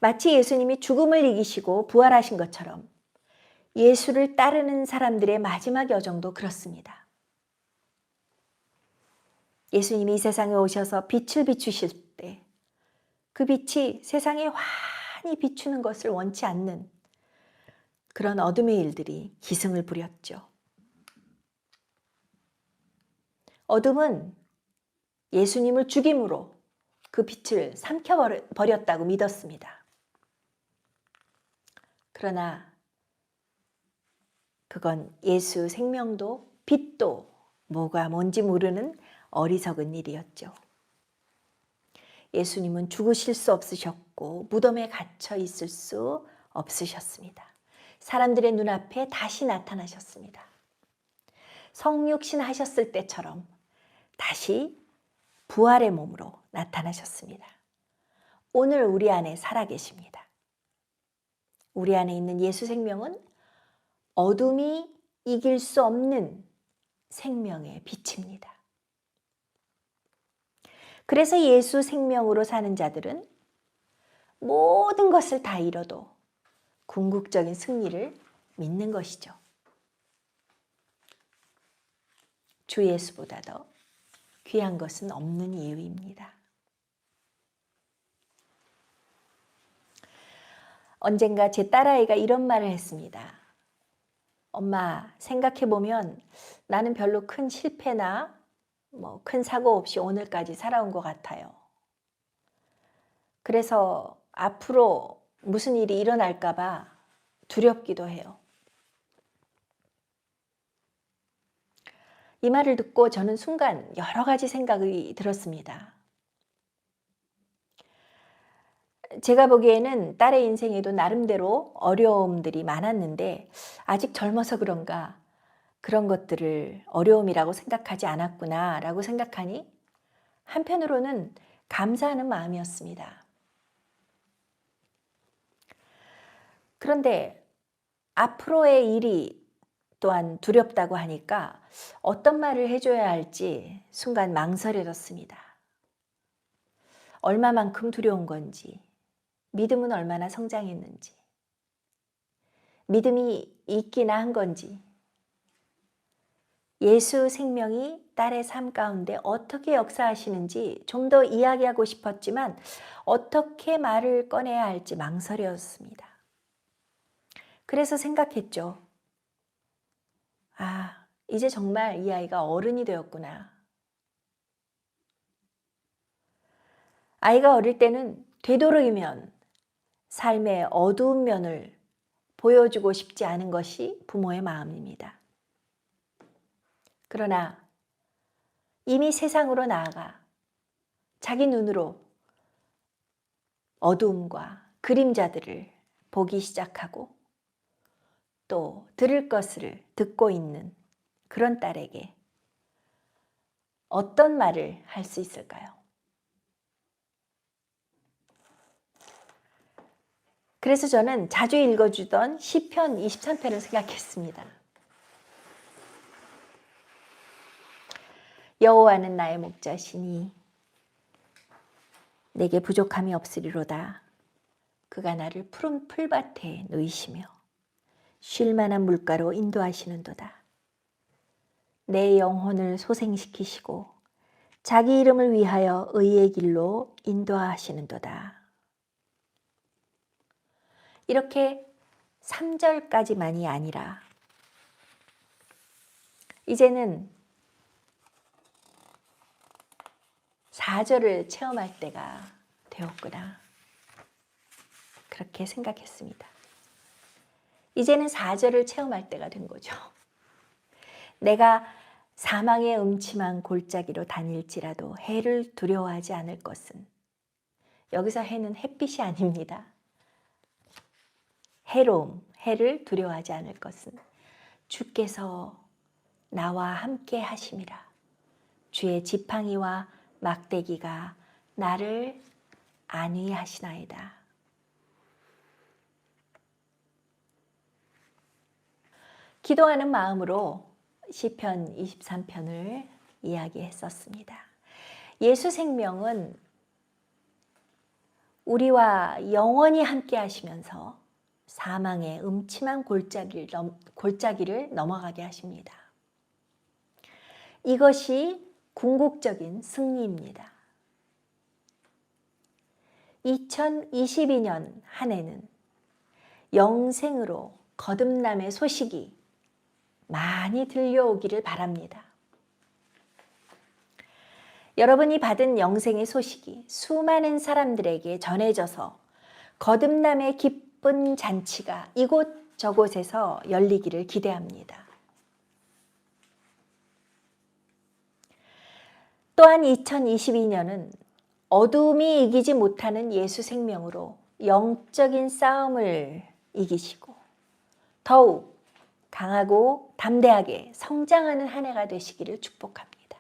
S1: 마치 예수님이 죽음을 이기시고 부활하신 것처럼 예수를 따르는 사람들의 마지막 여정도 그렇습니다. 예수님이 이 세상에 오셔서 빛을 비추실 때 그 빛이 세상에 환히 비추는 것을 원치 않는 그런 어둠의 일들이 기승을 부렸죠. 어둠은 예수님을 죽임으로 그 빛을 삼켜버렸다고 믿었습니다. 그러나 그건 예수 생명도 빛도 뭐가 뭔지 모르는 어리석은 일이었죠. 예수님은 죽으실 수 없으셨고 무덤에 갇혀 있을 수 없으셨습니다. 사람들의 눈앞에 다시 나타나셨습니다. 성육신 하셨을 때처럼 다시 부활의 몸으로 나타나셨습니다. 오늘 우리 안에 살아계십니다. 우리 안에 있는 예수 생명은 어둠이 이길 수 없는 생명의 빛입니다. 그래서 예수 생명으로 사는 자들은 모든 것을 다 잃어도 궁극적인 승리를 믿는 것이죠. 주 예수보다 더 귀한 것은 없는 이유입니다. 언젠가 제 딸아이가 이런 말을 했습니다. 엄마, 생각해보면 나는 별로 큰 실패나 큰 사고 없이 오늘까지 살아온 것 같아요. 그래서 앞으로 무슨 일이 일어날까 봐 두렵기도 해요. 이 말을 듣고 저는 순간 여러 가지 생각이 들었습니다. 제가 보기에는 딸의 인생에도 나름대로 어려움들이 많았는데 아직 젊어서 그런가 그런 것들을 어려움이라고 생각하지 않았구나 라고 생각하니 한편으로는 감사하는 마음이었습니다. 그런데 앞으로의 일이 또한 두렵다고 하니까 어떤 말을 해줘야 할지 순간 망설여졌습니다. 얼마만큼 두려운 건지, 믿음은 얼마나 성장했는지, 믿음이 있기나 한 건지, 예수 생명이 딸의 삶 가운데 어떻게 역사하시는지 좀 더 이야기하고 싶었지만 어떻게 말을 꺼내야 할지 망설여졌습니다. 그래서 생각했죠. 아, 이제 정말 이 아이가 어른이 되었구나. 아이가 어릴 때는 되도록이면 삶의 어두운 면을 보여주고 싶지 않은 것이 부모의 마음입니다. 그러나 이미 세상으로 나아가 자기 눈으로 어두움과 그림자들을 보기 시작하고 또 들을 것을 듣고 있는 그런 딸에게 어떤 말을 할 수 있을까요? 그래서 저는 자주 읽어주던 시편 23편을 생각했습니다. 여호와는 나의 목자시니 내게 부족함이 없으리로다. 그가 나를 푸른 풀밭에 누이시며 쉴 만한 물가로 인도하시는도다. 내 영혼을 소생시키시고 자기 이름을 위하여 의의 길로 인도하시는도다. 이렇게 3절까지만이 아니라 이제는 4절을 체험할 때가 되었구나. 그렇게 생각했습니다. 이제는 4절을 체험할 때가 된 거죠. 내가 사망의 음침한 골짜기로 다닐지라도 해를 두려워하지 않을 것은, 여기서 해는 햇빛이 아닙니다. 해로움, 해를 두려워하지 않을 것은 주께서 나와 함께 하심이라. 주의 지팡이와 막대기가 나를 안위하시나이다. 기도하는 마음으로 시편 23편을 이야기했었습니다. 예수 생명은 우리와 영원히 함께 하시면서 사망의 음침한 골짜기를 넘어가게 하십니다. 이것이 궁극적인 승리입니다. 2022년 한 해는 영생으로 거듭남의 소식이 많이 들려오기를 바랍니다. 여러분이 받은 영생의 소식이 수많은 사람들에게 전해져서 거듭남의 기쁜 잔치가 이곳저곳에서 열리기를 기대합니다. 또한 2022년은 어둠이 이기지 못하는 예수 생명으로 영적인 싸움을 이기시고 더욱 강하고 담대하게 성장하는 한 해가 되시기를 축복합니다.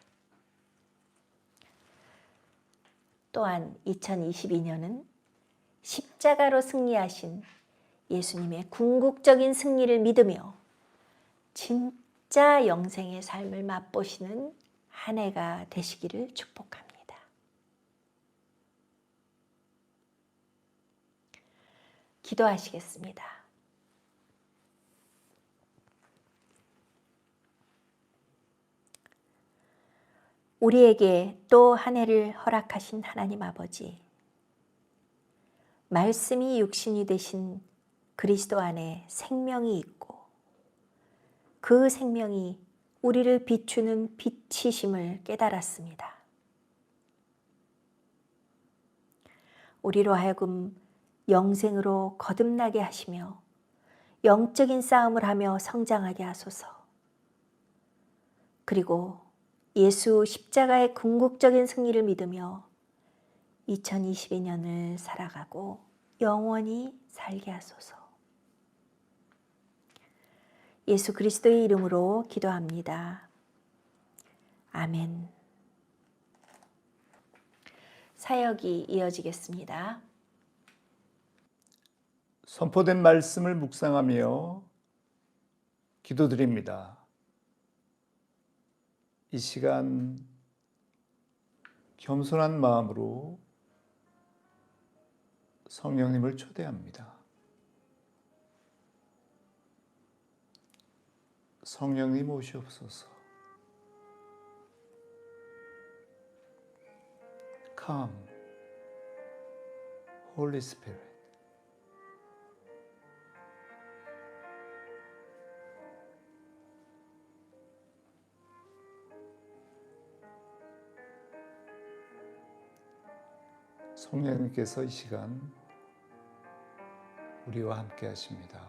S1: 또한 2022년은 십자가로 승리하신 예수님의 궁극적인 승리를 믿으며 진짜 영생의 삶을 맛보시는 한 해가 되시기를 축복합니다. 기도하시겠습니다. 우리에게 또 한 해를 허락하신 하나님 아버지, 말씀이 육신이 되신 그리스도 안에 생명이 있고 그 생명이 우리를 비추는 빛이심을 깨달았습니다. 우리로 하여금 영생으로 거듭나게 하시며 영적인 싸움을 하며 성장하게 하소서. 그리고 예수 십자가의 궁극적인 승리를 믿으며 2022년을 살아가고 영원히 살게 하소서. 예수 그리스도의 이름으로 기도합니다. 아멘. 사역이 이어지겠습니다.
S2: 선포된 말씀을 묵상하며 기도드립니다. 이 시간 겸손한 마음으로 성령님을 초대합니다. 성령님 오시옵소서. Come, Holy Spirit. 성령님께서 이 시간 우리와 함께 하십니다.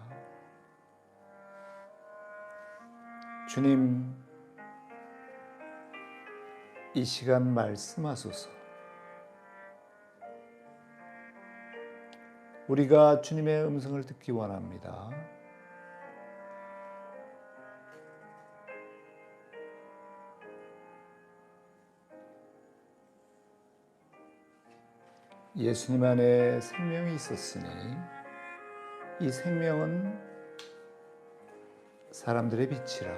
S2: 주님, 이 시간 말씀하소서. 우리가 주님의 음성을 듣기 원합니다. 예수님 안에 생명이 있었으니 이 생명은 사람들의 빛이라.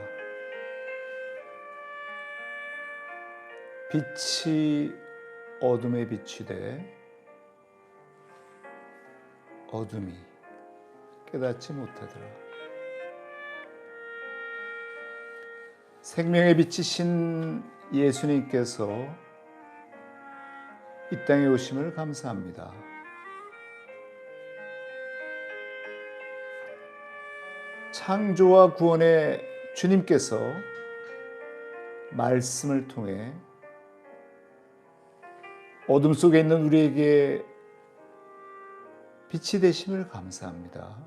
S2: 빛이 어둠에 비추되 어둠이 깨닫지 못하더라. 생명의 빛이신 예수님께서 이 땅에 오심을 감사합니다. 창조와 구원의 주님께서 말씀을 통해 어둠 속에 있는 우리에게 빛이 되심을 감사합니다.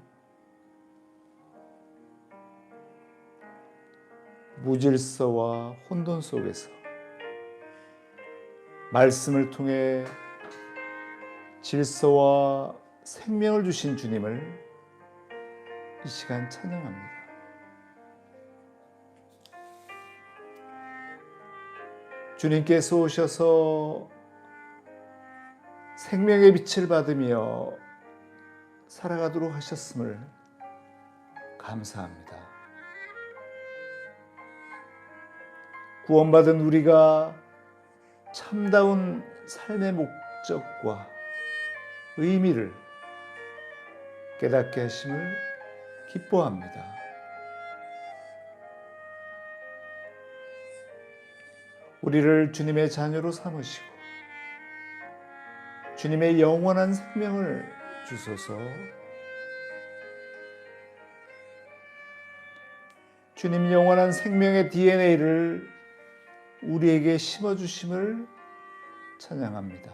S2: 무질서와 혼돈 속에서 말씀을 통해 질서와 생명을 주신 주님을 이 시간 찬양합니다. 주님께서 오셔서 생명의 빛을 받으며 살아가도록 하셨음을 감사합니다. 구원받은 우리가 참다운 삶의 목적과 의미를 깨닫게 하심을 기뻐합니다. 우리를 주님의 자녀로 삼으시고 주님의 영원한 생명을 주소서. 주님 영원한 생명의 DNA를 우리에게 심어주심을 찬양합니다.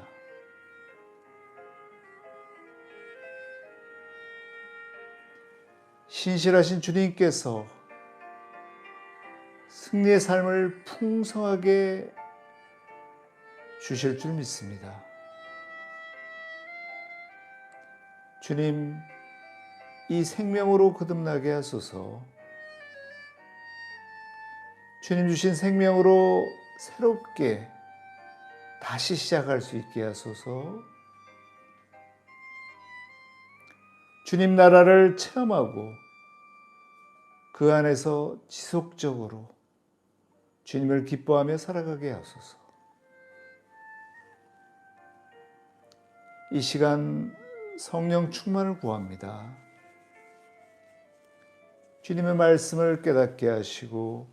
S2: 신실하신 주님께서 승리의 삶을 풍성하게 주실 줄 믿습니다. 주님, 이 생명으로 거듭나게 하소서. 주님 주신 생명으로 새롭게 다시 시작할 수 있게 하소서. 주님 나라를 체험하고 그 안에서 지속적으로 주님을 기뻐하며 살아가게 하소서. 이 시간 성령 충만을 구합니다. 주님의 말씀을 깨닫게 하시고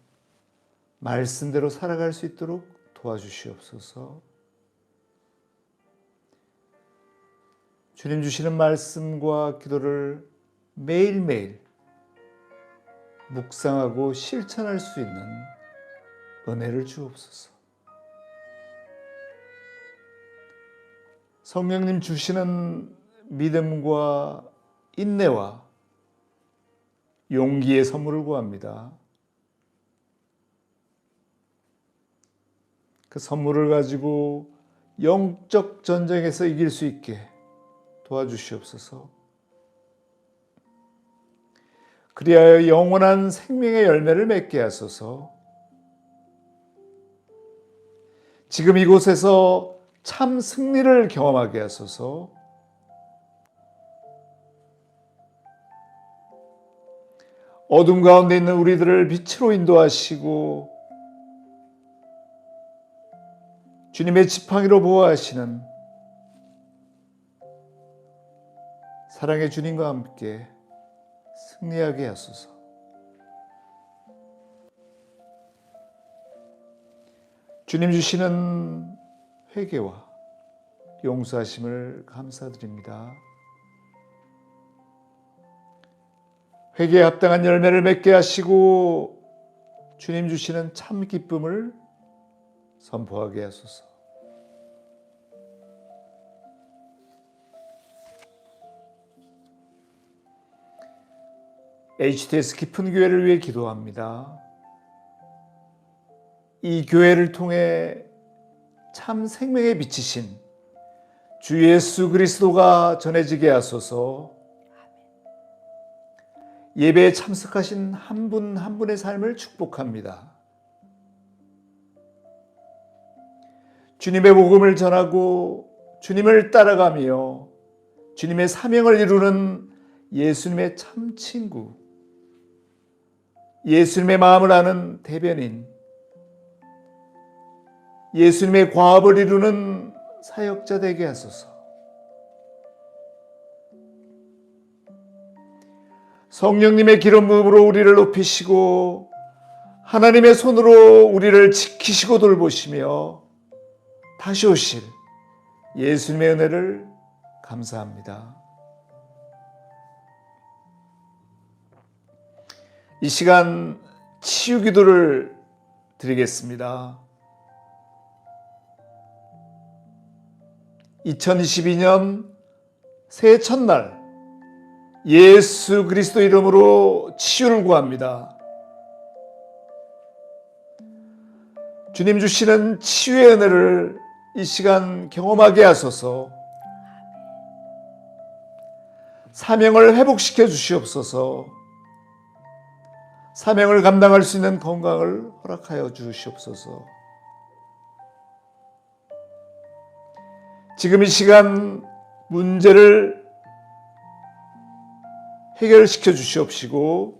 S2: 말씀대로 살아갈 수 있도록 도와주시옵소서. 주님 주시는 말씀과 기도를 매일매일 묵상하고 실천할 수 있는 은혜를 주옵소서. 성령님 주시는 믿음과 인내와 용기의 선물을 구합니다. 그 선물을 가지고 영적 전쟁에서 이길 수 있게 도와주시옵소서. 그리하여 영원한 생명의 열매를 맺게 하소서. 지금 이곳에서 참 승리를 경험하게 하소서. 어둠 가운데 있는 우리들을 빛으로 인도하시고 주님의 지팡이로 보호하시는 사랑의 주님과 함께 승리하게 하소서. 주님 주시는 회개와 용서하심을 감사드립니다. 회개에 합당한 열매를 맺게 하시고 주님 주시는 참 기쁨을 선포하게 하소서. HTS 깊은 교회를 위해 기도합니다. 이 교회를 통해 참 생명의 빛이신 주 예수 그리스도가 전해지게 하소서. 예배에 참석하신 한 분 한 분의 삶을 축복합니다. 주님의 복음을 전하고 주님을 따라가며 주님의 사명을 이루는 예수님의 참 친구, 예수님의 마음을 아는 대변인, 예수님의 과업을 이루는 사역자 되게 하소서. 성령님의 기름 부음으로 우리를 높이시고 하나님의 손으로 우리를 지키시고 돌보시며 다시 오실 예수님의 은혜를 감사합니다. 이 시간 치유 기도를 드리겠습니다. 2022년 새해 첫날 예수 그리스도 이름으로 치유를 구합니다. 주님 주시는 치유의 은혜를 이 시간 경험하게 하소서. 사명을 회복시켜 주시옵소서. 사명을 감당할 수 있는 건강을 허락하여 주시옵소서. 지금 이 시간 문제를 해결시켜 주시옵시고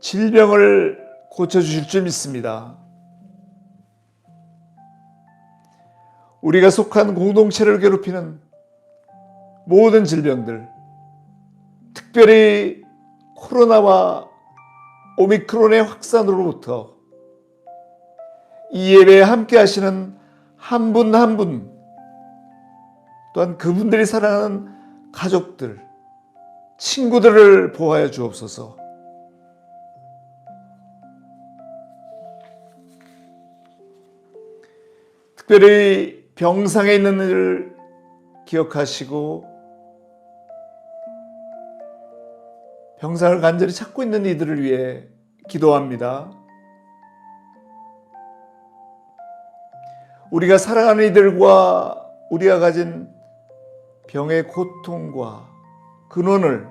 S2: 질병을 고쳐주실 줄 믿습니다. 우리가 속한 공동체를 괴롭히는 모든 질병들, 특별히 코로나와 오미크론의 확산으로부터 이 예배에 함께 하시는 한 분 한 분, 또한 그분들이 사랑하는 가족들, 친구들을 보호하여 주옵소서. 특별히 병상에 있는 이를 기억하시고 병상을 간절히 찾고 있는 이들을 위해 기도합니다. 우리가 사랑하는 이들과 우리가 가진 병의 고통과 근원을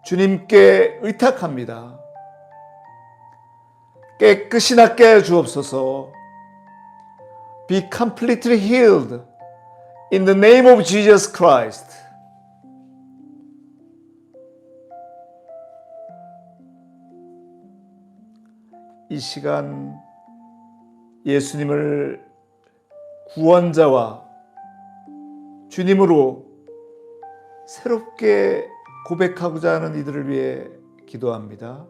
S2: 주님께 의탁합니다. 깨끗이 낫게 하여 주옵소서. Be completely healed in the name of Jesus Christ. 이 시간 예수님을 구원자와 주님으로 새롭게 고백하고자 하는 이들을 위해 기도합니다.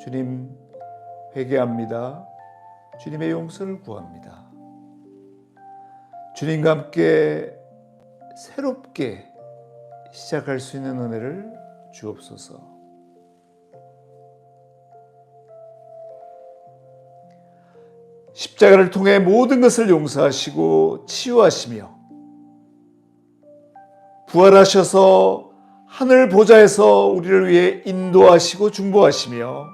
S2: 주님, 회개합니다. 주님의 용서를 구합니다. 주님과 함께 새롭게 시작할 수 있는 은혜를 주옵소서. 십자가를 통해 모든 것을 용서하시고 치유하시며 부활하셔서 하늘 보좌에서 우리를 위해 인도하시고 중보하시며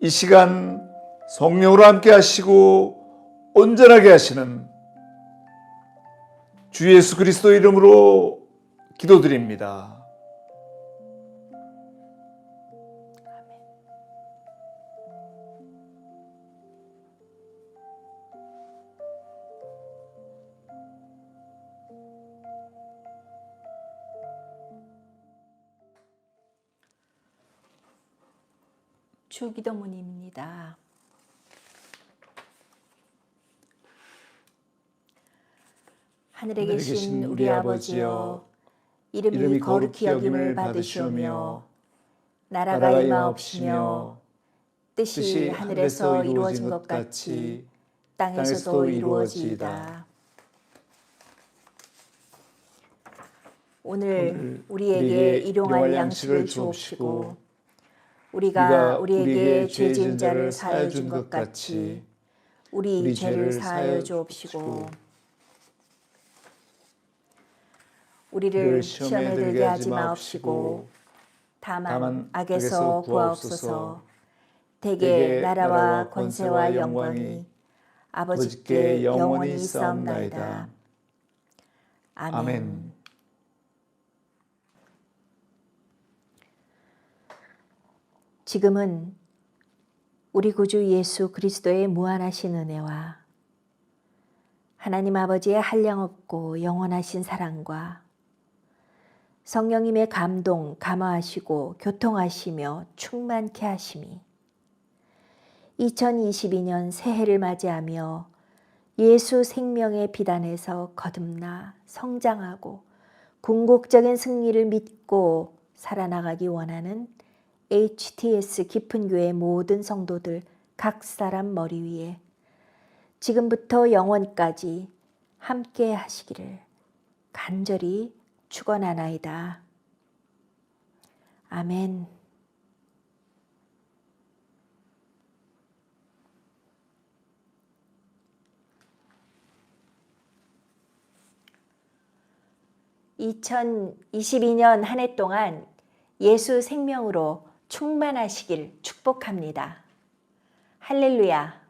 S2: 이 시간 성령으로 함께 하시고 온전하게 하시는 주 예수 그리스도 이름으로 기도드립니다.
S1: 주기도문입니다. 하늘에 계신 우리 아버지여, 이름이 거룩히 여김을 받으시오며 나라가 임하옵시며 뜻이 하늘에서 이루어진 것 같이 땅에서도 이루어지이다. 오늘 우리에게 일용할 양식을 주옵시고 우리가 우리에게 죄 지은 자를 사하여 준 것 같이 우리 죄를 사하여 주옵시고 우리를 시험에 들게 하지 마옵시고 다만 악에서 구하옵소서. 대개 나라와 권세와 영광이 아버지께 영원히 있사옵나이다. 아멘. 지금은 우리 구주 예수 그리스도의 무한하신 은혜와 하나님 아버지의 한량없고 영원하신 사랑과 성령님의 감동, 감화하시고 교통하시며 충만케 하심이 2022년 새해를 맞이하며 예수 생명의 비단에서 거듭나 성장하고 궁극적인 승리를 믿고 살아나가기 원하는 HTS 깊은 교회 모든 성도들 각 사람 머리 위에 지금부터 영원까지 함께 하시기를 간절히 축원하나이다. 아멘. (2022년) 한 해 동안 예수 생명으로 충만하시길 축복합니다. 할렐루야.